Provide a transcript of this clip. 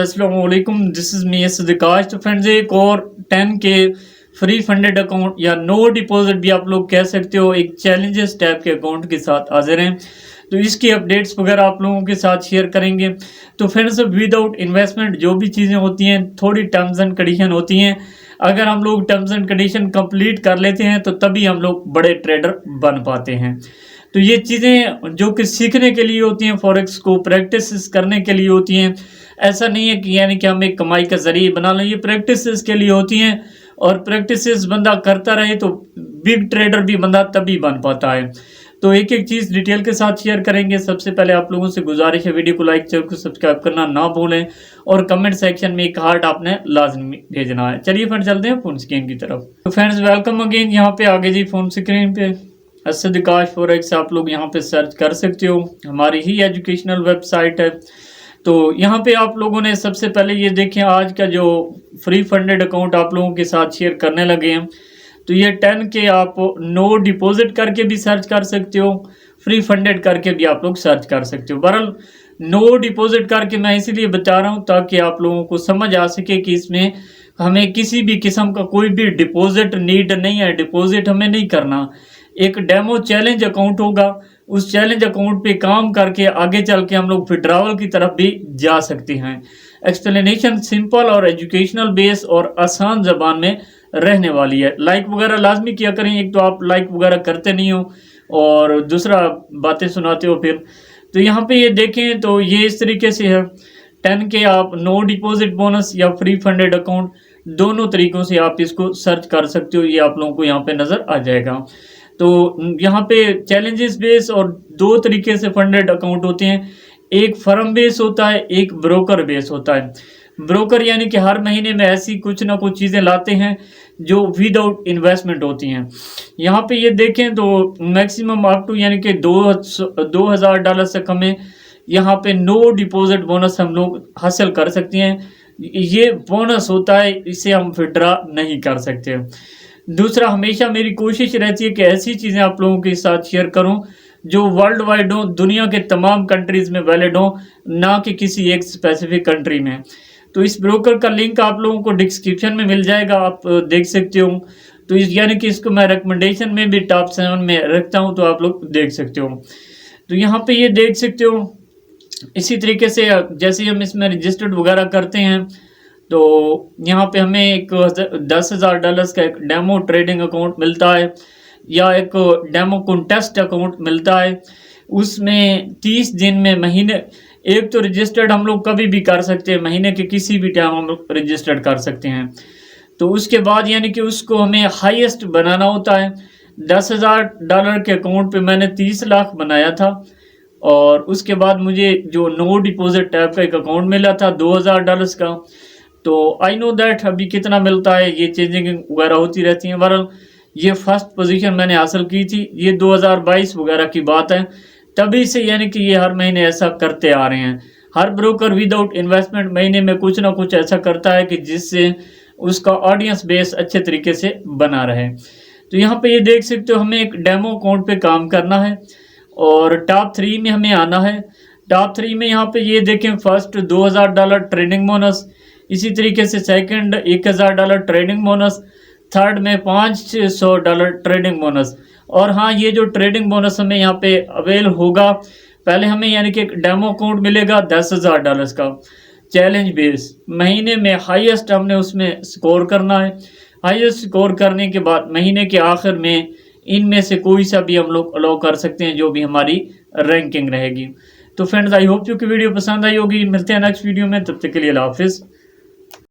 अस्सलामुअलैकुम, this is me सदिकाश। तो friends, एक और 10 के फ्री फंडेड अकाउंट या नो डिपॉजिट भी आप लोग कह सकते हो, एक चैलेंजेस टाइप के अकाउंट के साथ हाजिर हैं। तो इसकी अपडेट्स वगैरह आप लोगों के साथ शेयर करेंगे। तो फ्रेंड्स, विदाउट इन्वेस्टमेंट जो भी चीज़ें होती हैं, थोड़ी टर्म्स एंड कंडीशन होती हैं। अगर हम लोग टर्म्स एंड कंडीशन कंप्लीट कर लेते हैं तो तभी हम लोग बड़े ट्रेडर बन पाते हैं। तो ये चीज़ें जो कि सीखने के लिए होती हैं, फॉरेक्स को प्रैक्टिस करने के लिए होती हैं। ऐसा नहीं है कि यानी कि हम एक कमाई का जरिए बना लें, ये प्रैक्टिस के लिए होती हैं। और प्रैक्टिस बंदा करता रहे तो बिग ट्रेडर भी बंदा तभी बन पाता है। तो एक एक चीज़ डिटेल के साथ शेयर करेंगे। सबसे पहले आप लोगों से गुजारिश है, वीडियो को लाइक, चैनल को सब्सक्राइब करना ना भूलें और कमेंट सेक्शन में एक हार्ट आपने लाजमी भेजना है। चलिए फिर चलते हैं फोन स्क्रीन की तरफ। तो फ्रेंड्स, वेलकम अगेन। यहाँ पे आगे जी फोन स्क्रीन पे सदिकाश फॉरेक्स आप लोग यहाँ पे सर्च कर सकते हो, हमारी ही एजुकेशनल वेबसाइट है। तो यहाँ पे आप लोगों ने सबसे पहले ये देखें, आज का जो फ्री फंडेड अकाउंट आप लोगों के साथ शेयर करने लगे हैं। तो ये 10 के आप नो डिपॉजिट करके भी सर्च कर सकते हो, फ्री फंडेड करके भी आप लोग सर्च कर सकते हो। बहरहाल नो डिपॉजिट करके मैं इसीलिए बता रहा हूँ ताकि आप लोगों को समझ आ सके कि इसमें हमें किसी भी किस्म का कोई भी डिपॉजिट नीड नहीं है। डिपॉजिट हमें नहीं करना, एक डेमो चैलेंज अकाउंट होगा। उस चैलेंज अकाउंट पे काम करके आगे चल के हम लोग विड्रॉवल की तरफ भी जा सकते हैं। एक्सप्लेनेशन सिंपल और एजुकेशनल बेस और आसान ज़बान में रहने वाली है। लाइक वगैरह लाजमी किया करें, एक तो आप लाइक वगैरह करते नहीं हो और दूसरा बातें सुनाते हो फिर। तो यहाँ पे ये देखें तो ये इस तरीके से है, 10 के आप नो डिपॉजिट बोनस या फ्री फंडेड अकाउंट दोनों तरीक़ों से आप इसको सर्च कर सकते हो। ये आप लोगों को यहाँ पे नज़र आ जाएगा। तो यहाँ पे चैलेंजेस बेस और दो तरीके से फंडेड अकाउंट होते हैं, एक फर्म बेस होता है, एक ब्रोकर बेस होता है। ब्रोकर यानी कि हर महीने में ऐसी कुछ ना कुछ चीज़ें लाते हैं जो विदाउट इन्वेस्टमेंट होती हैं। यहाँ पे ये देखें तो मैक्सिमम अप टू यानी कि $2000 से कम में यहाँ पे नो डिपॉजिट बोनस हम लोग हासिल कर सकते हैं। ये बोनस होता है, इसे हम विड्रॉ नहीं कर सकते। दूसरा, हमेशा मेरी कोशिश रहती है कि ऐसी चीज़ें आप लोगों के साथ शेयर करूं जो वर्ल्ड वाइड हो, दुनिया के तमाम कंट्रीज़ में वैलिड हो, ना कि किसी एक स्पेसिफिक कंट्री में। तो इस ब्रोकर का लिंक आप लोगों को डिस्क्रिप्शन में मिल जाएगा, आप देख सकते हो। तो यानी कि इसको मैं रिकमेंडेशन में भी टॉप 7 में रखता हूँ, तो आप लोग देख सकते हो। तो यहाँ पर ये देख सकते हो। इसी तरीके से जैसे हम इसमें रजिस्टर्ड वगैरह करते हैं तो यहाँ पे हमें एक $10,000 का एक डेमो ट्रेडिंग अकाउंट मिलता है या एक डेमो कॉन्टेस्ट अकाउंट मिलता है। उसमें 30 दिन में महीने एक तो रजिस्टर्ड हम लोग कभी भी कर सकते हैं, महीने के किसी भी टाइम हम लोग रजिस्टर्ड कर सकते हैं। तो उसके बाद यानी कि उसको हमें हाईएस्ट बनाना होता है। $10,000 के अकाउंट पे मैंने 30 लाख बनाया था और उसके बाद मुझे जो नो डिपॉजिट टाइप का एक अकाउंट मिला था $2000 का। तो आई नो दैट अभी कितना मिलता है, ये चेंजिंग वगैरह होती रहती हैं। बहरहाल ये फर्स्ट पोजीशन मैंने हासिल की थी, ये 2022 वगैरह की बात है। तभी से यानी कि ये हर महीने ऐसा करते आ रहे हैं। हर ब्रोकर विदाउट इन्वेस्टमेंट महीने में कुछ ना कुछ ऐसा करता है कि जिससे उसका ऑडियंस बेस अच्छे तरीके से बना रहे। तो यहाँ पे ये देख सकते हो, हमें एक डेमो अकाउंट पे काम करना है और टॉप 3 में हमें आना है। टॉप 3 में यहाँ पे ये देखें, फर्स्ट $2000 ट्रेडिंग बोनस, इसी तरीके से सेकंड $1000 ट्रेडिंग बोनस, थर्ड में $500 ट्रेडिंग बोनस। और हाँ, ये जो ट्रेडिंग बोनस हमें यहाँ पे अवेल होगा, पहले हमें यानी कि एक डेमो अकाउंट मिलेगा $10,000 का चैलेंज बेस। महीने में हाईएस्ट हमने उसमें स्कोर करना है। हाईएस्ट स्कोर करने के बाद महीने के आखिर में इनमें से कोई सा भी हम लोग अलाउ कर सकते हैं, जो भी हमारी रैंकिंग रहेगी। तो फ्रेंड्स, आई होप यू कि वीडियो पसंद आई होगी। मिलते हैं नेक्स्ट वीडियो में, तब तक के लिए अल्लाह हाफिज़।